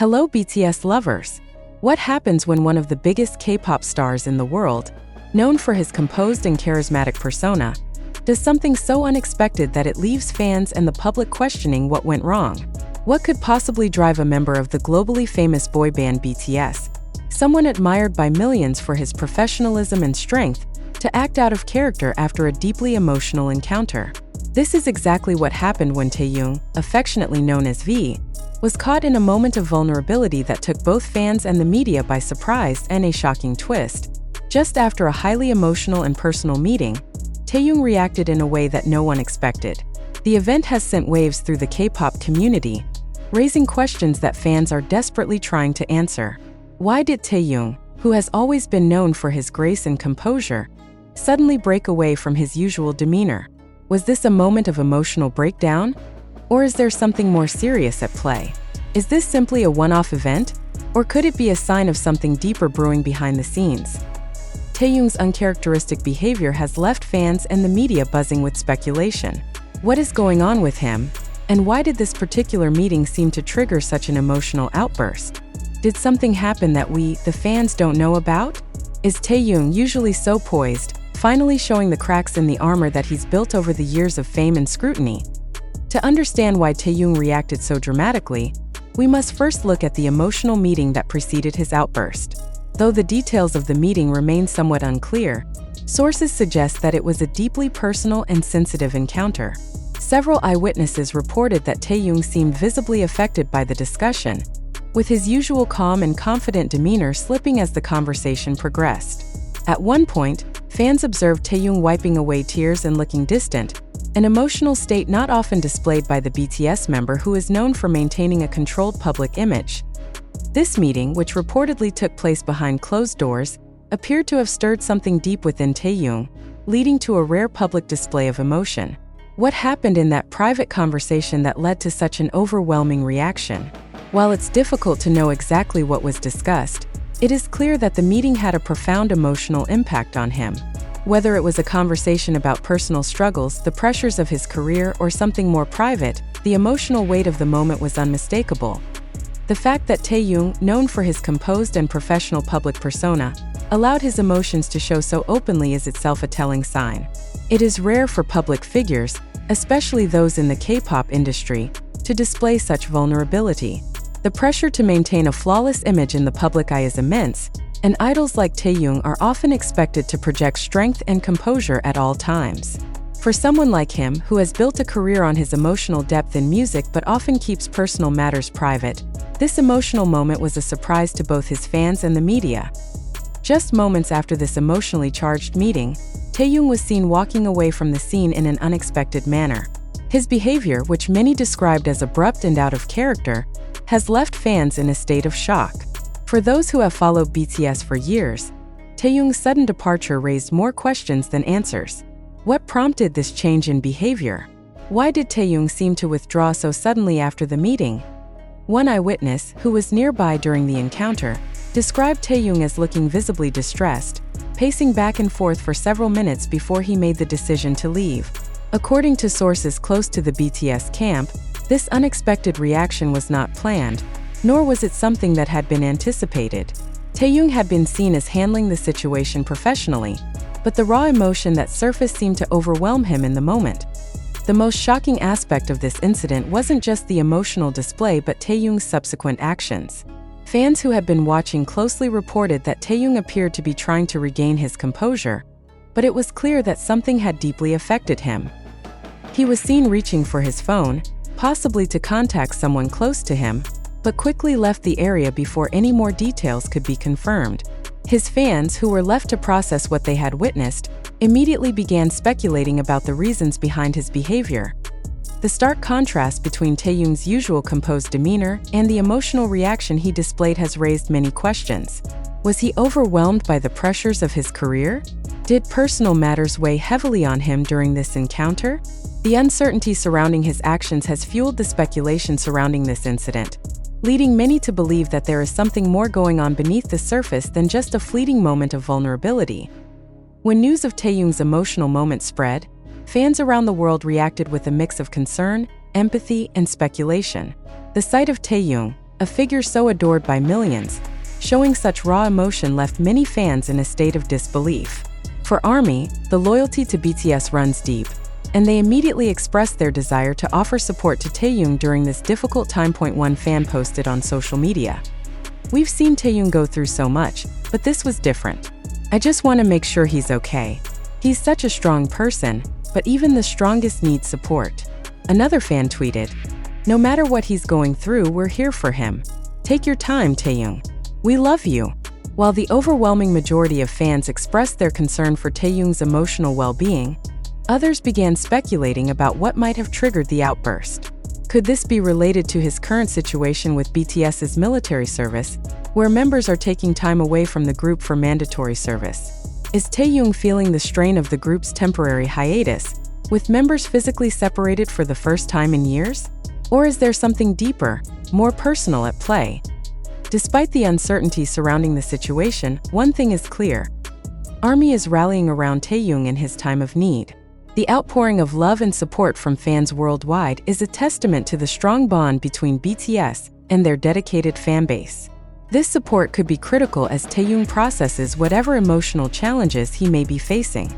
Hello BTS lovers! What happens when one of the biggest K-pop stars in the world, known for his composed and charismatic persona, does something so unexpected that it leaves fans and the public questioning what went wrong? What could possibly drive a member of the globally famous boy band BTS, someone admired by millions for his professionalism and strength, to act out of character after a deeply emotional encounter? This is exactly what happened when Taehyung, affectionately known as V, was caught in a moment of vulnerability that took both fans and the media by surprise and a shocking twist. Just after a highly emotional and personal meeting, Taehyung reacted in a way that no one expected. The event has sent waves through the K-pop community, raising questions that fans are desperately trying to answer. Why did Taehyung, who has always been known for his grace and composure, suddenly break away from his usual demeanor? Was this a moment of emotional breakdown? Or is there something more serious at play? Is this simply a one-off event? Or could it be a sign of something deeper brewing behind the scenes? Taehyung's uncharacteristic behavior has left fans and the media buzzing with speculation. What is going on with him? And why did this particular meeting seem to trigger such an emotional outburst? Did something happen that we, the fans, don't know about? Is Taehyung, usually so poised, finally showing the cracks in the armor that he's built over the years of fame and scrutiny? To understand why Taehyung reacted so dramatically, we must first look at the emotional meeting that preceded his outburst. Though the details of the meeting remain somewhat unclear, sources suggest that it was a deeply personal and sensitive encounter. Several eyewitnesses reported that Taehyung seemed visibly affected by the discussion, with his usual calm and confident demeanor slipping as the conversation progressed. At one point, fans observed Taehyung wiping away tears and looking distant, an emotional state not often displayed by the BTS member who is known for maintaining a controlled public image. This meeting, which reportedly took place behind closed doors, appeared to have stirred something deep within Taehyung, leading to a rare public display of emotion. What happened in that private conversation that led to such an overwhelming reaction? While it's difficult to know exactly what was discussed, it is clear that the meeting had a profound emotional impact on him. Whether it was a conversation about personal struggles, the pressures of his career, or something more private, the emotional weight of the moment was unmistakable. The fact that Taehyung, known for his composed and professional public persona, allowed his emotions to show so openly is itself a telling sign. It is rare for public figures, especially those in the K-pop industry, to display such vulnerability. The pressure to maintain a flawless image in the public eye is immense, and idols like Taehyung are often expected to project strength and composure at all times. For someone like him, who has built a career on his emotional depth in music but often keeps personal matters private, this emotional moment was a surprise to both his fans and the media. Just moments after this emotionally charged meeting, Taehyung was seen walking away from the scene in an unexpected manner. His behavior, which many described as abrupt and out of character, has left fans in a state of shock. For those who have followed BTS for years, Taehyung's sudden departure raised more questions than answers. What prompted this change in behavior? Why did Taehyung seem to withdraw so suddenly after the meeting? One eyewitness, who was nearby during the encounter, described Taehyung as looking visibly distressed, pacing back and forth for several minutes before he made the decision to leave. According to sources close to the BTS camp, this unexpected reaction was not planned, nor was it something that had been anticipated. Taehyung had been seen as handling the situation professionally, but the raw emotion that surfaced seemed to overwhelm him in the moment. The most shocking aspect of this incident wasn't just the emotional display but Taehyung's subsequent actions. Fans who had been watching closely reported that Taehyung appeared to be trying to regain his composure, but it was clear that something had deeply affected him. He was seen reaching for his phone, possibly to contact someone close to him, but quickly left the area before any more details could be confirmed. His fans, who were left to process what they had witnessed, immediately began speculating about the reasons behind his behavior. The stark contrast between Taehyung's usual composed demeanor and the emotional reaction he displayed has raised many questions. Was he overwhelmed by the pressures of his career? Did personal matters weigh heavily on him during this encounter? The uncertainty surrounding his actions has fueled the speculation surrounding this incident, leading many to believe that there is something more going on beneath the surface than just a fleeting moment of vulnerability. When news of Taehyung's emotional moment spread, fans around the world reacted with a mix of concern, empathy, and speculation. The sight of Taehyung, a figure so adored by millions. Showing such raw emotion left many fans in a state of disbelief. For ARMY, the loyalty to BTS runs deep, and they immediately expressed their desire to offer support to Taehyung during this difficult time. One fan posted on social media, "We've seen Taehyung go through so much, but this was different. I just want to make sure he's okay. He's such a strong person, but even the strongest need support." Another fan tweeted, "No matter what he's going through, we're here for him. Take your time, Taehyung. We love you." While the overwhelming majority of fans expressed their concern for Taehyung's emotional well-being, others began speculating about what might have triggered the outburst. Could this be related to his current situation with BTS's military service, where members are taking time away from the group for mandatory service? Is Taehyung feeling the strain of the group's temporary hiatus, with members physically separated for the first time in years? Or is there something deeper, more personal at play? Despite the uncertainty surrounding the situation, one thing is clear. ARMY is rallying around Taehyung in his time of need. The outpouring of love and support from fans worldwide is a testament to the strong bond between BTS and their dedicated fanbase. This support could be critical as Taehyung processes whatever emotional challenges he may be facing.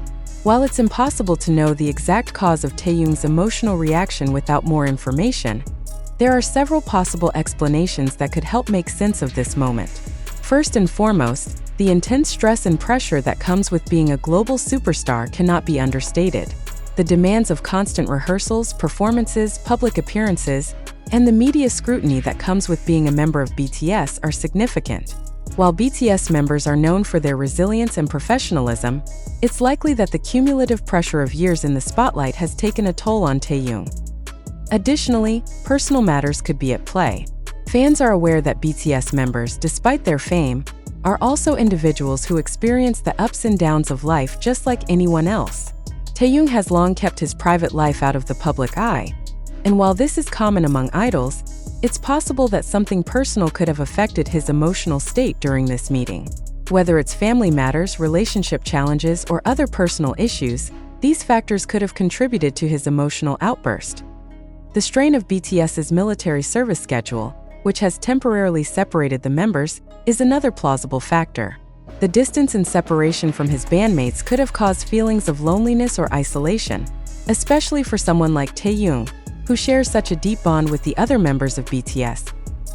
While it's impossible to know the exact cause of Taehyung's emotional reaction without more information, there are several possible explanations that could help make sense of this moment. First and foremost, the intense stress and pressure that comes with being a global superstar cannot be understated. The demands of constant rehearsals, performances, public appearances, and the media scrutiny that comes with being a member of BTS are significant. While BTS members are known for their resilience and professionalism, it's likely that the cumulative pressure of years in the spotlight has taken a toll on Taehyung. Additionally, personal matters could be at play. Fans are aware that BTS members, despite their fame, are also individuals who experience the ups and downs of life just like anyone else. Taehyung has long kept his private life out of the public eye, and while this is common among idols, it's possible that something personal could have affected his emotional state during this meeting. Whether it's family matters, relationship challenges, or other personal issues, these factors could have contributed to his emotional outburst. The strain of BTS's military service schedule, which has temporarily separated the members, is another plausible factor. The distance and separation from his bandmates could have caused feelings of loneliness or isolation, especially for someone like Taehyung, who shares such a deep bond with the other members of BTS.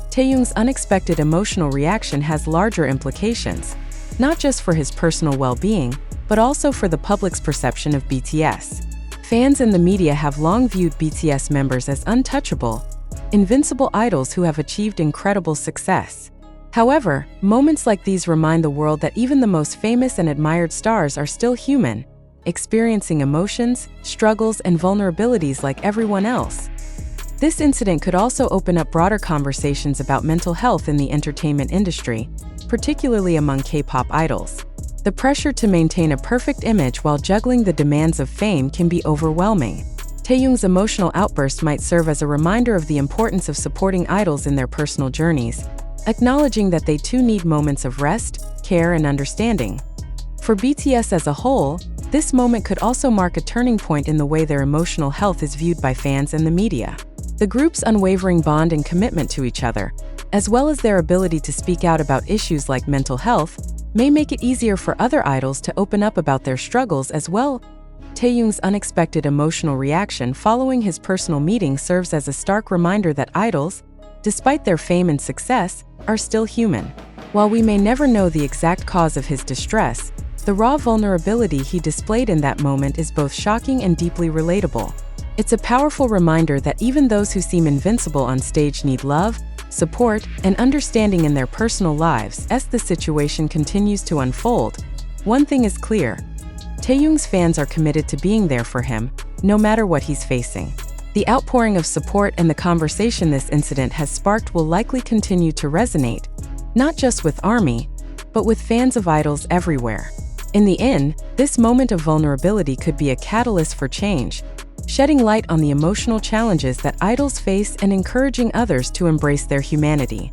Taehyung's unexpected emotional reaction has larger implications, not just for his personal well-being, but also for the public's perception of BTS. Fans and the media have long viewed BTS members as untouchable, invincible idols who have achieved incredible success. However, moments like these remind the world that even the most famous and admired stars are still human, experiencing emotions, struggles, and vulnerabilities like everyone else. This incident could also open up broader conversations about mental health in the entertainment industry, particularly among K-pop idols. The pressure to maintain a perfect image while juggling the demands of fame can be overwhelming. Taehyung's emotional outburst might serve as a reminder of the importance of supporting idols in their personal journeys, acknowledging that they too need moments of rest, care, and understanding. For BTS as a whole, this moment could also mark a turning point in the way their emotional health is viewed by fans and the media. The group's unwavering bond and commitment to each other, as well as their ability to speak out about issues like mental health, may make it easier for other idols to open up about their struggles as well. Taehyung's unexpected emotional reaction following his personal meeting serves as a stark reminder that idols, despite their fame and success, are still human. While we may never know the exact cause of his distress, the raw vulnerability he displayed in that moment is both shocking and deeply relatable. It's a powerful reminder that even those who seem invincible on stage need love, support, and understanding in their personal lives. As the situation continues to unfold, one thing is clear: Taehyung's fans are committed to being there for him, no matter what he's facing. The outpouring of support and the conversation this incident has sparked will likely continue to resonate, not just with ARMY, but with fans of idols everywhere. In the end, this moment of vulnerability could be a catalyst for change, shedding light on the emotional challenges that idols face and encouraging others to embrace their humanity.